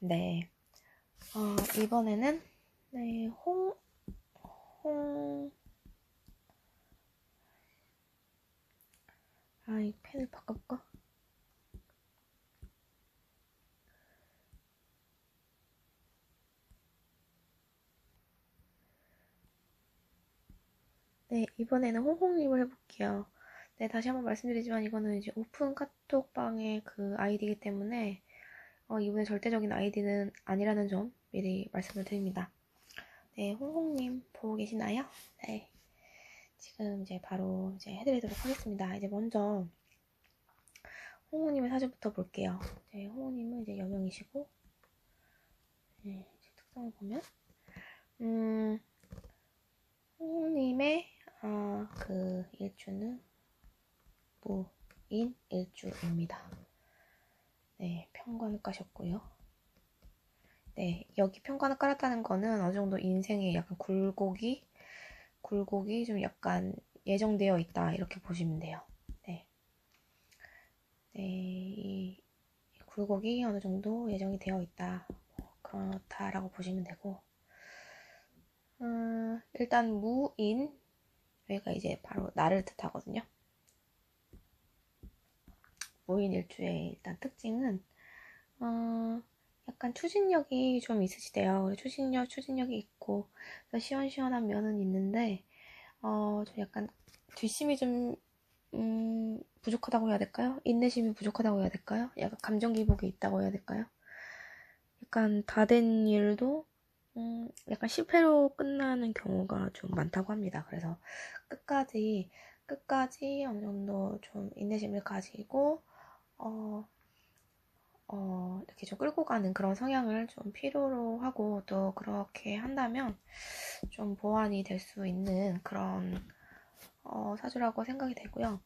네. 이번에는, 네, 이 펜을 바꿔볼까? 네, 이번에는 홍홍님을 해볼게요. 네, 다시 한번 말씀드리지만 이거는 이제 오픈 카톡방의 그 아이디이기 때문에 이번에 절대적인 아이디는 아니라는 점 미리 말씀을 드립니다. 네, 홍홍님 보고 계시나요? 네, 지금 이제 바로 이제 해드리도록 하겠습니다. 이제 먼저 홍홍님의 사진부터 볼게요. 네, 홍홍님은 이제 여명이시고, 네, 특성을 보면, 홍홍님의 그 일주는 무인 일주입니다. 네, 평관을 까셨고요. 네, 여기 평관을 깔았다는 거는 어느 정도 인생에 약간 굴곡이 좀 약간 예정되어 있다 이렇게 보시면 돼요. 네, 네, 이 굴곡이 어느 정도 예정이 되어 있다 그렇다라고 보시면 되고, 일단 무인 여기가 이제 바로 나를 뜻하거든요. 무인 일주의 일단 특징은 약간 추진력이 좀 있으시대요. 추진력이 있고 시원시원한 면은 있는데 좀 약간 뒷심이 좀 부족하다고 해야 될까요? 인내심이 부족하다고 해야 될까요? 약간 감정 기복이 있다고 해야 될까요? 약간 다 된 일도 약간 실패로 끝나는 경우가 좀 많다고 합니다. 그래서 끝까지 어느 정도 좀 인내심을 가지고 이렇게 좀 끌고 가는 그런 성향을 좀 필요로 하고, 또 그렇게 한다면 좀 보완이 될 수 있는 그런 사주라고 생각이 되고요.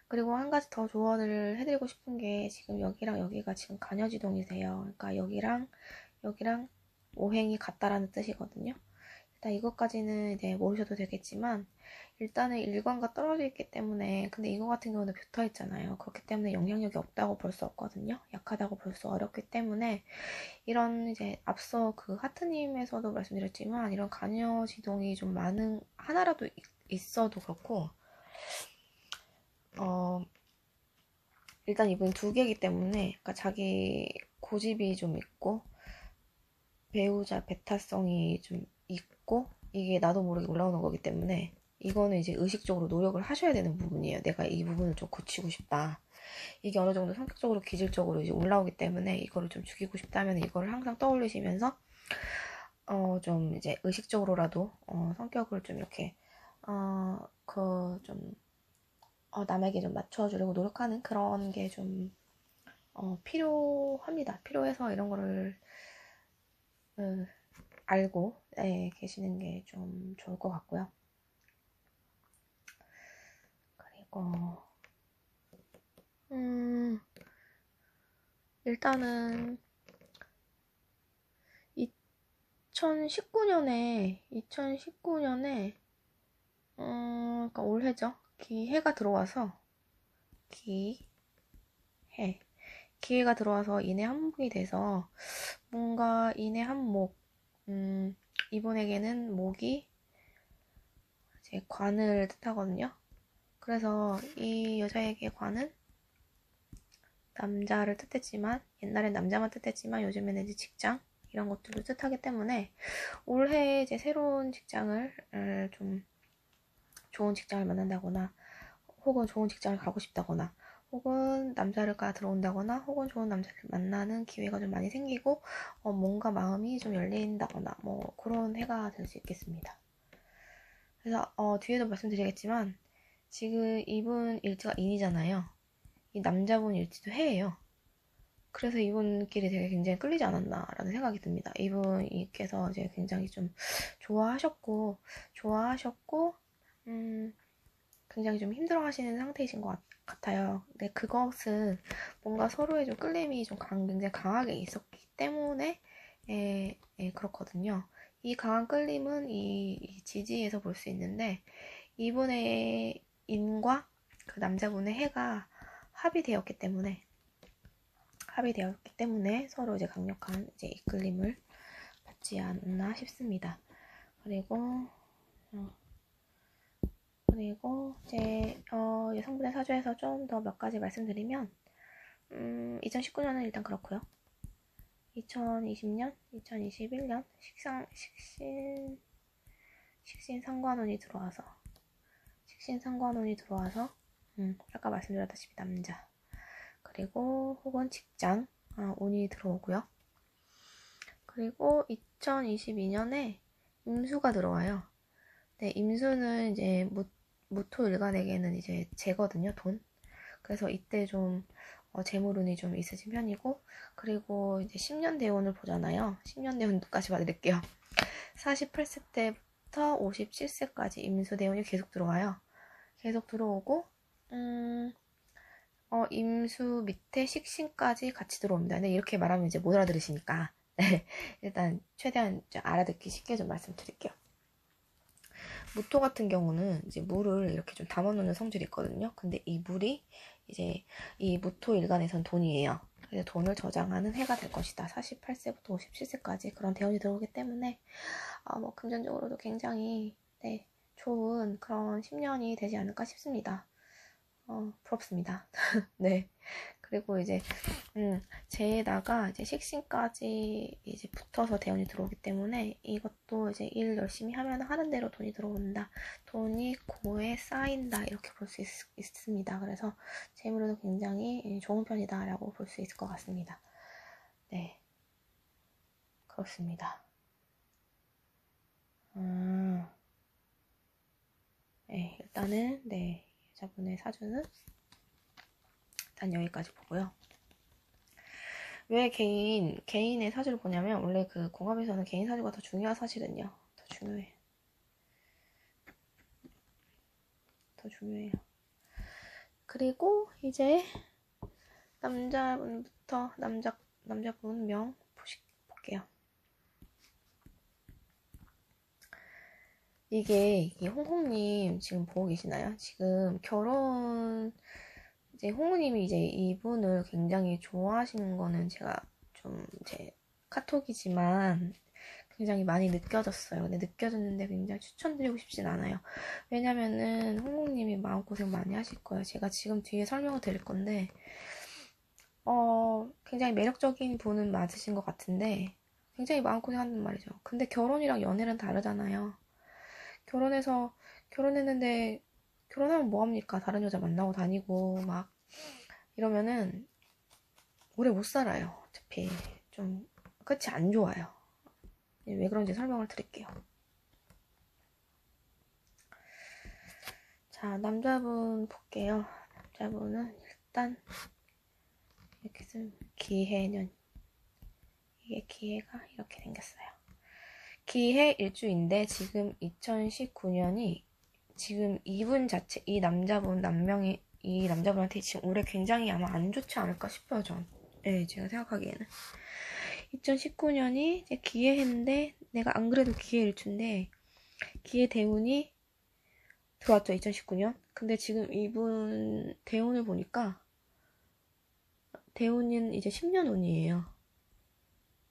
그리고 한 가지 더 조언을 해드리고 싶은 게, 지금 여기랑 여기가 지금 간여지동이세요. 그러니까 여기랑 오행이 같다라는 뜻이거든요. 일단 이것까지는 이제 모르셔도 되겠지만, 일단은 일관과 떨어져 있기 때문에, 근데 이거 같은 경우는 붙어 있잖아요. 그렇기 때문에 영향력이 없다고 볼 수 없거든요. 약하다고 볼 수 어렵기 때문에, 이런 이제 앞서 그 하트님에서도 말씀드렸지만, 이런 간여지동이 좀 많은, 하나라도 있어도 그렇고, 일단 이분 두 개이기 때문에, 그러니까 자기 고집이 좀 있고, 배우자 배타성이 좀 있고, 이게 나도 모르게 올라오는 거기 때문에 이거는 이제 의식적으로 노력을 하셔야 되는 부분이에요. 내가 이 부분을 좀 고치고 싶다. 이게 어느 정도 성격적으로 기질적으로 이제 올라오기 때문에 이거를 좀 죽이고 싶다면 이거를 항상 떠올리시면서 좀 이제 의식적으로라도 성격을 좀 이렇게 남에게 좀 맞춰주려고 노력하는 그런 게 좀 필요합니다. 필요해서 이런 거를 알고 계시는 게 좀 좋을 것 같고요. 그리고 일단은 2019년에 그러니까 올해죠. 기해가 들어와서 기해가 들어와서 인해 한목이 돼서 뭔가 인해 한목 이분에게는 목이 이제 관을 뜻하거든요. 그래서 이 여자에게 관은 남자를 뜻했지만, 옛날엔 남자만 뜻했지만 요즘에는 이제 직장 이런 것들을 뜻하기 때문에 올해 이제 새로운 직장을 좀 좋은 직장을 만난다거나, 혹은 좋은 직장을 가고 싶다거나, 혹은 남자가 들어온다거나, 혹은 좋은 남자를 만나는 기회가 좀 많이 생기고 뭔가 마음이 좀 열린다거나 뭐 그런 해가 될 수 있겠습니다. 그래서 뒤에도 말씀드리겠지만 지금 이분 일지가 인이잖아요. 이 남자분 일지도 해예요. 그래서 이분끼리 되게 굉장히 끌리지 않았나라는 생각이 듭니다. 이분께서 이제 굉장히 좀 좋아하셨고, 굉장히 좀 힘들어 하시는 상태이신 것 같아요. 근데 그것은 뭔가 서로의 좀 끌림이 좀 굉장히 강하게 있었기 때문에, 그렇거든요. 이 강한 끌림은 이 지지에서 볼 수 있는데, 이분의 인과 그 남자분의 해가 합이 되었기 때문에, 합의되었기 때문에 서로 이제 강력한 이제 이끌림을 받지 않나 싶습니다. 그리고 이제 여성분의 사주에서 좀 더 몇 가지 말씀드리면 2019년은 일단 그렇고요. 2020년, 2021년 식신 상관운이 들어와서 아까 말씀드렸다시피 남자, 그리고 혹은 직장 운이 들어오고요. 그리고 2022년에 임수가 들어와요. 네, 임수는 이제 무토일간에게는 이제 재거든요, 돈. 그래서 이때 좀 재물운이 좀 있으신 편이고, 그리고 이제 10년 대운을 보잖아요. 10년 대운까지 봐드릴게요. 48세 때부터 57세까지 임수 대운이 계속 들어와요. 계속 들어오고, 임수 밑에 식신까지 같이 들어옵니다. 근데 이렇게 말하면 이제 못 알아들으시니까 네, 일단 최대한 알아듣기 쉽게 좀 말씀드릴게요. 무토 같은 경우는 이제 물을 이렇게 좀 담아놓는 성질이 있거든요. 근데 이 물이 이제 이 무토 일간에선 돈이에요. 그래서 돈을 저장하는 해가 될 것이다. 48세부터 57세까지 그런 대운이 들어오기 때문에 뭐 금전적으로도 굉장히 네, 좋은 그런 10년이 되지 않을까 싶습니다. 부럽습니다. 네. 그리고 이제, 제에다가 이제 식신까지 이제 붙어서 대운이 들어오기 때문에 이것도 이제 일 열심히 하면 하는 대로 돈이 들어온다. 돈이 고에 쌓인다. 이렇게 볼 수 있습니다. 그래서 재물로도 굉장히 좋은 편이다. 라고 볼 수 있을 것 같습니다. 네. 그렇습니다. 네. 일단은, 네. 여자분의 사주는 일단 여기까지 보고요. 왜 개인의 사주를 보냐면, 원래 그 공합에서는 개인 사주가 더 중요하거든요. 더 중요해요. 그리고 이제 남자분부터 남자분 명 볼게요. 이게 홍홍님 지금 보고 계시나요? 지금 이제 홍우님이 이제 이분을 굉장히 좋아하시는 거는 제가 좀 제 카톡이지만 굉장히 많이 느껴졌어요. 근데 느껴졌는데 굉장히 추천드리고 싶진 않아요. 왜냐면은 홍콩님이 마음고생 많이 하실 거예요. 제가 지금 뒤에 설명을 드릴 건데 굉장히 매력적인 분은 맞으신 것 같은데 굉장히 마음고생 한단 말이죠. 근데 결혼이랑 연애는 다르잖아요. 결혼했는데 결혼하면 뭐합니까? 다른 여자 만나고 다니고 막 이러면은 오래 못 살아요. 어차피 좀 끝이 안 좋아요. 왜 그런지 설명을 드릴게요. 자, 남자분 볼게요. 남자분은 일단 이렇게 쓰면 기해년, 이게 기해가 이렇게 생겼어요. 기해 일주인데 지금 2019년이 지금 이분 자체, 이 남자분한테 지금 올해 굉장히 아마 안 좋지 않을까 싶어요, 전. 네, 제가 생각하기에는. 2019년이 이제 기해인데, 내가 안 그래도 기해 일주인데, 기해 대운이 들어왔죠, 2019년. 근데 지금 이분 대운을 보니까, 대운은 이제 10년 운이에요.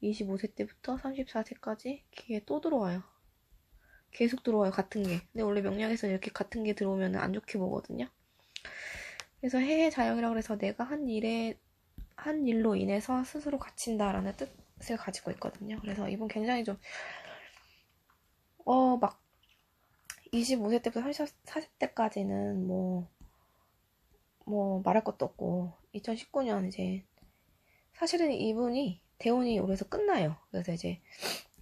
25세 때부터 34세까지 기해 또 들어와요. 계속 들어와요, 같은 게. 근데 원래 명량에서 이렇게 같은 게 들어오면 안 좋게 보거든요. 그래서 해해 자영이라고 해서 내가 한 일로 인해서 스스로 갇힌다라는 뜻을 가지고 있거든요. 그래서 이분 굉장히 좀, 막, 25세 때부터 40대까지는 말할 것도 없고, 2019년 이제, 사실은 이분이 대운이 올해서 끝나요. 그래서 이제,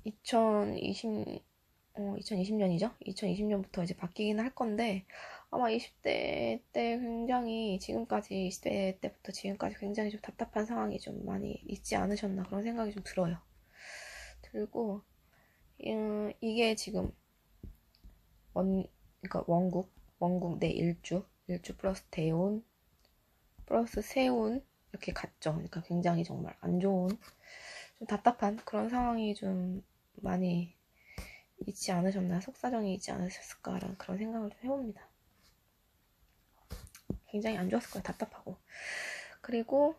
2020년이죠? 2020년부터 이제 바뀌긴 할 건데, 아마 20대 때 굉장히 지금까지 20대 때부터 지금까지 굉장히 좀 답답한 상황이 좀 많이 있지 않으셨나 그런 생각이 좀 들어요. 들고 이게 지금 그러니까 원국 내 일주 플러스 대운 플러스 세운 이렇게 갔죠. 그러니까 굉장히 정말 안 좋은 좀 답답한 그런 상황이 좀 많이 있지 않으셨나, 속사정이 있지 않으셨을까라는 그런 생각을 좀 해봅니다. 굉장히 안 좋았을 거예요. 답답하고. 그리고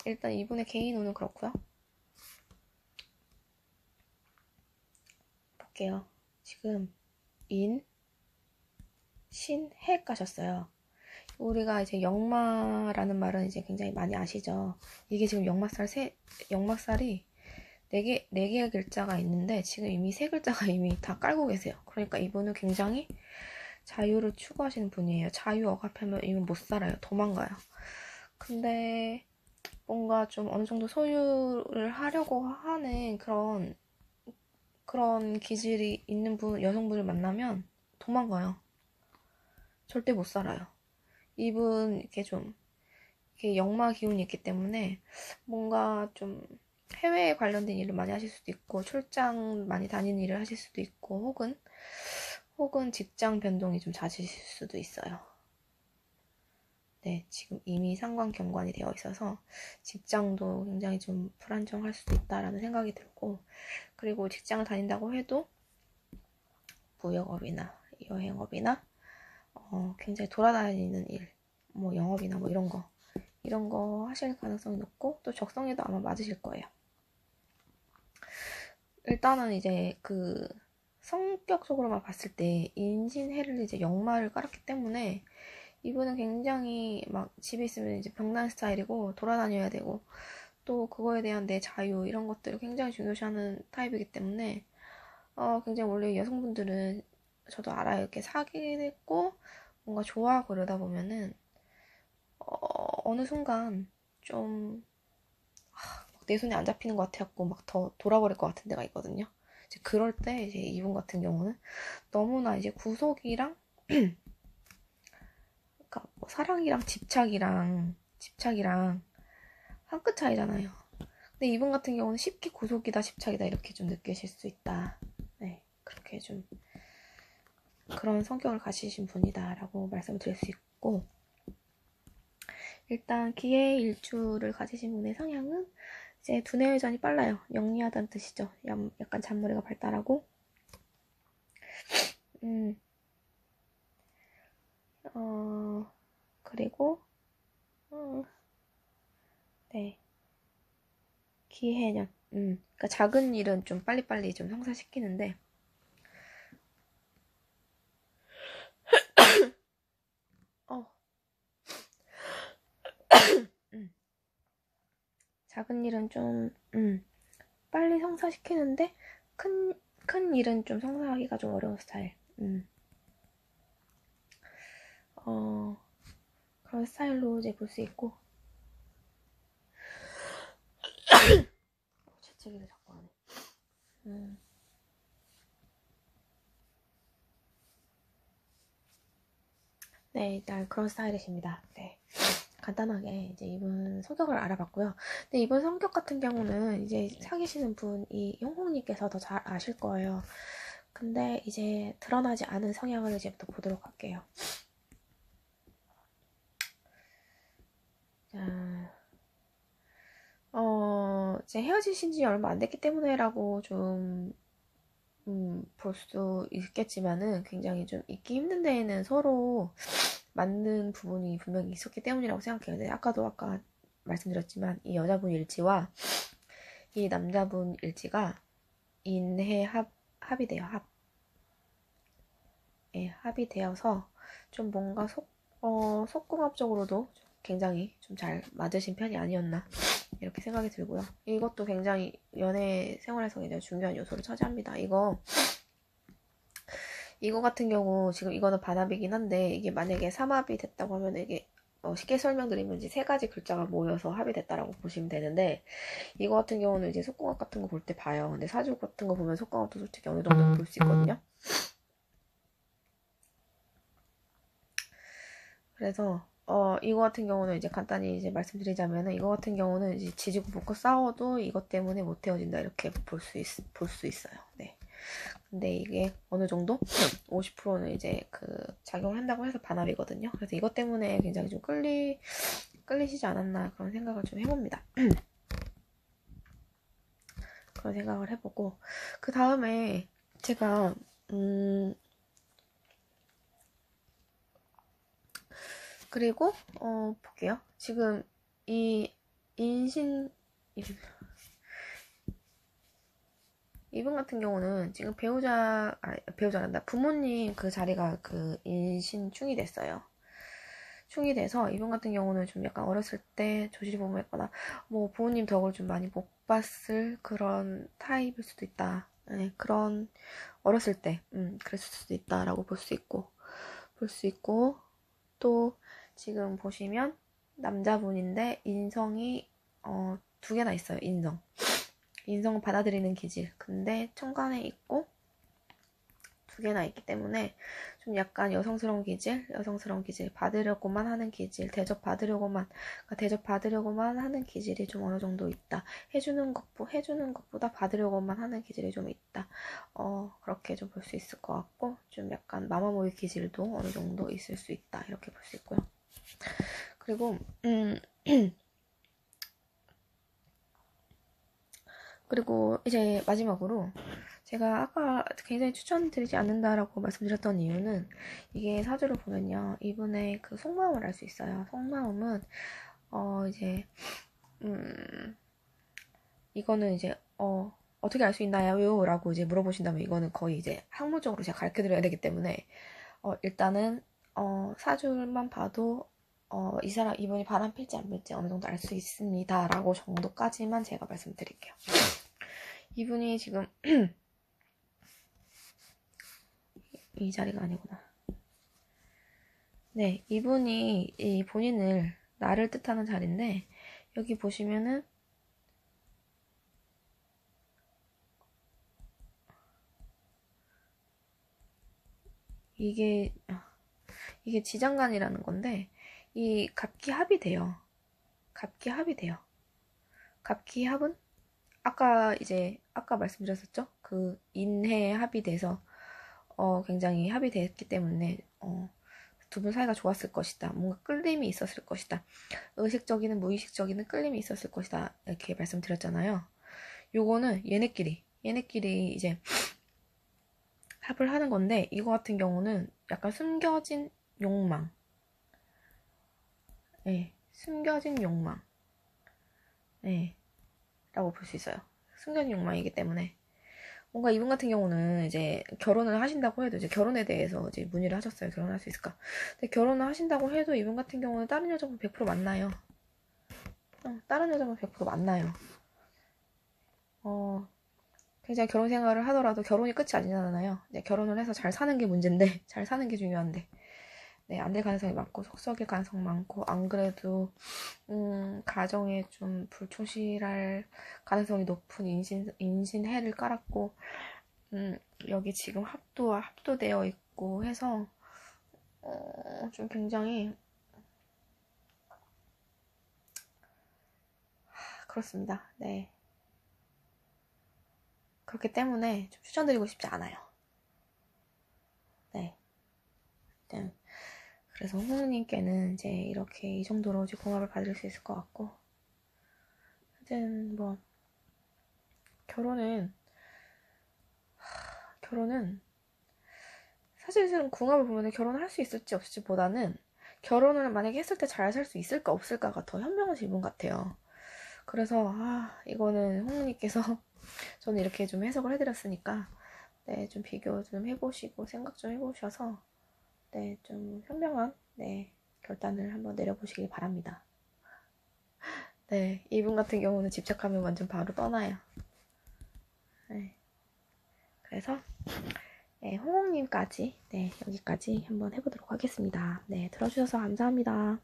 일단 이분의 개인 운은 그렇고요. 볼게요. 지금 인, 신, 해 가셨어요. 우리가 이제 역마라는 말은 이제 굉장히 많이 아시죠? 이게 지금 역마살이 네 개의 글자가 있는데 지금 이미 세 글자가 이미 다 깔고 계세요. 그러니까 이분은 굉장히 자유를 추구하시는 분이에요. 자유 억압하면 이분 못 살아요. 도망가요. 근데 뭔가 좀 어느 정도 소유를 하려고 하는 그런 기질이 있는 여성분을 만나면 도망가요. 절대 못 살아요. 이분 이렇게 역마 기운이 있기 때문에 뭔가 좀 해외에 관련된 일을 많이 하실 수도 있고 출장 많이 다니는 일을 하실 수도 있고 혹은 직장 변동이 좀 잦으실 수도 있어요. 네, 지금 이미 상관경관이 되어 있어서 직장도 굉장히 좀 불안정할 수도 있다라는 생각이 들고, 그리고 직장을 다닌다고 해도 무역업이나 여행업이나 굉장히 돌아다니는 일, 뭐 영업이나 뭐 이런 거 하실 가능성이 높고 또 적성에도 아마 맞으실 거예요. 일단은 이제 그 성격적으로만 봤을 때 인신해를 이제 역마를 깔았기 때문에 이분은 굉장히 막 집에 있으면 이제 병난 스타일이고 돌아다녀야 되고 또 그거에 대한 내 자유 이런 것들을 굉장히 중요시하는 타입이기 때문에 굉장히 원래 여성분들은 저도 알아요. 이렇게 사귀고 뭔가 좋아하고 이러다 보면은 어느 순간 좀 내 손에 안 잡히는 것 같아갖고 막 더 돌아버릴 것 같은 데가 있거든요. 이제 그럴 때 이제 이분 같은 경우는 너무나 이제 구속이랑 그러니까 뭐 사랑이랑 집착이랑 한 끗 차이잖아요. 근데 이분 같은 경우는 쉽게 구속이다 집착이다 이렇게 좀 느끼실 수 있다. 네, 그렇게 좀 그런 성격을 가지신 분이다라고 말씀을 드릴 수 있고, 일단 기회 일주를 가지신 분의 성향은 이제 두뇌 회전이 빨라요. 영리하다는 뜻이죠. 약간 잔머리가 발달하고, 음, 그리고, 네, 기해년. 그러니까 작은 일은 좀 빨리빨리 좀 성사시키는데, 어, 음, 작은 일은 좀, 빨리 성사시키는데, 큰 일은 좀 성사하기가 좀 어려운 스타일. 어, 그런 스타일로 이제 볼 수 있고, 재채기를 자꾸 하네. 네, 일단 그런 스타일이십니다. 네. 간단하게 이제 이분 성격을 알아봤고요. 근데 이분 성격 같은 경우는 이제 사귀시는 분이 형홍님께서 더 잘 아실 거예요. 근데 이제 드러나지 않은 성향을 이제부터 보도록 할게요. 자, 이제 헤어지신 지 얼마 안 됐기 때문에라고 좀, 볼 수도 있겠지만은 굉장히 좀 있기 힘든 데에는 서로 맞는 부분이 분명히 있었기 때문이라고 생각해요. 근데 아까 말씀드렸지만 이 여자분 일지와 이 남자분 일지가 인해 합이 돼요. 예, 합이 되어서 좀 뭔가 속궁합적으로도 굉장히 좀 잘 맞으신 편이 아니었나 이렇게 생각이 들고요. 이것도 굉장히 연애 생활에서 굉장히 중요한 요소를 차지합니다. 이거 같은 경우 지금 이거는 반합이긴 한데 이게 만약에 삼합이 됐다고 하면 이게 쉽게 설명드리면 이제 세 가지 글자가 모여서 합이 됐다라고 보시면 되는데 이거 같은 경우는 이제 속궁합 같은 거 볼 때 봐요. 근데 사주 같은 거 보면 속궁합도 솔직히 어느 정도 볼 수 있거든요. 그래서 이거 같은 경우는 이제 간단히 이제 말씀드리자면은 이거 같은 경우는 이제 지지고 볶고 싸워도 이것 때문에 못 헤어진다 이렇게 볼 수 있어요. 네. 근데 이게 어느 정도 50%는 이제 그 작용을 한다고 해서 반합이거든요. 그래서 이것 때문에 굉장히 좀 끌리시지 않았나 그런 생각을 좀 해봅니다. 그런 생각을 해보고 그 다음에 제가 그리고 볼게요. 지금 이 인신, 이분 같은 경우는 지금 배우자란다. 부모님 그 자리가 그 인신충이 됐어요. 충이 돼서 이분 같은 경우는 좀 약간 어렸을 때 조실부모했거나 뭐 부모님 덕을 좀 많이 못 봤을 그런 타입일 수도 있다. 네, 그런 어렸을 때 그랬을 수도 있다라고 볼 수 있고 또 지금 보시면 남자분인데 인성이 두 개나 있어요. 인성을 받아들이는 기질. 근데 천간에 있고 두 개나 있기 때문에 좀 약간 여성스러운 기질, 받으려고만 하는 기질, 대접받으려고만 하는 기질이 좀 어느 정도 있다. 해주는 것보다 받으려고만 하는 기질이 좀 있다. 그렇게 좀 볼 수 있을 것 같고, 좀 약간 마마모이 기질도 어느 정도 있을 수 있다. 이렇게 볼 수 있고요. 그리고, 그리고 이제 마지막으로 제가 아까 굉장히 추천드리지 않는다라고 말씀드렸던 이유는 이게 사주를 보면요. 이분의 그 속마음을 알 수 있어요. 속마음은 이제 이거는 이제 어떻게 알 수 있나요? 라고 이제 물어보신다면 이거는 거의 이제 학문적으로 제가 가르쳐 드려야 되기 때문에 일단은 사주만 봐도 이분이 바람 필지 안 필지 어느 정도 알 수 있습니다. 라고 정도까지만 제가 말씀드릴게요. 이분이 지금 이 자리가 아니구나. 네, 이분이 이 본인을 나를 뜻하는 자리인데 여기 보시면은 이게 지장간이라는 건데 이 갑기합이 돼요. 갑기합은 아까 말씀드렸었죠? 그 인해 합이 돼서 굉장히 합이 됐기 때문에 두 분 사이가 좋았을 것이다. 뭔가 끌림이 있었을 것이다. 의식적이든 무의식적이든 끌림이 있었을 것이다. 이렇게 말씀드렸잖아요. 요거는 얘네끼리 이제 합을 하는 건데 이거 같은 경우는 약간 숨겨진 욕망. 네, 숨겨진 욕망. 네, 라고 볼 수 있어요. 숨겨진 욕망이기 때문에 뭔가 이분 같은 경우는 이제 결혼을 하신다고 해도 이제 결혼에 대해서 이제 문의를 하셨어요. 결혼할 수 있을까? 근데 결혼을 하신다고 해도 이분 같은 경우는 다른 여자분 100% 만나요. 다른 여자분 100% 만나요. 굉장히 결혼 생활을 하더라도 결혼이 끝이 아니잖아요. 네, 결혼을 해서 잘 사는 게 문제인데, 잘 사는 게 중요한데, 네, 안 될 가능성이 많고, 속썩일 가능성 많고, 안 그래도, 가정에 좀 불충실할 가능성이 높은 인신해를 깔았고, 여기 지금 합도되어 있고 해서, 좀 굉장히, 그렇습니다. 네. 그렇기 때문에 좀 추천드리고 싶지 않아요. 네. 일단 그래서 호우님께는 이제 이렇게 이 정도로 이제 공합을 받을 수 있을 것 같고, 하여튼 뭐 결혼은 사실은 궁합을 보면 결혼을 할 수 있을지 없을지 보다는 결혼을 만약에 했을 때 잘 살 수 있을까 없을까가 더 현명한 질문 같아요. 그래서 이거는 홍우님께서 저는 이렇게 좀 해석을 해드렸으니까 네, 좀 비교 좀 해보시고 생각 좀 해보셔서 네, 좀 현명한 네, 결단을 한번 내려보시길 바랍니다. 네, 이분 같은 경우는 집착하면 완전 바로 떠나요. 네, 그래서 네, 홍홍님까지 네, 여기까지 한번 해보도록 하겠습니다. 네, 들어주셔서 감사합니다.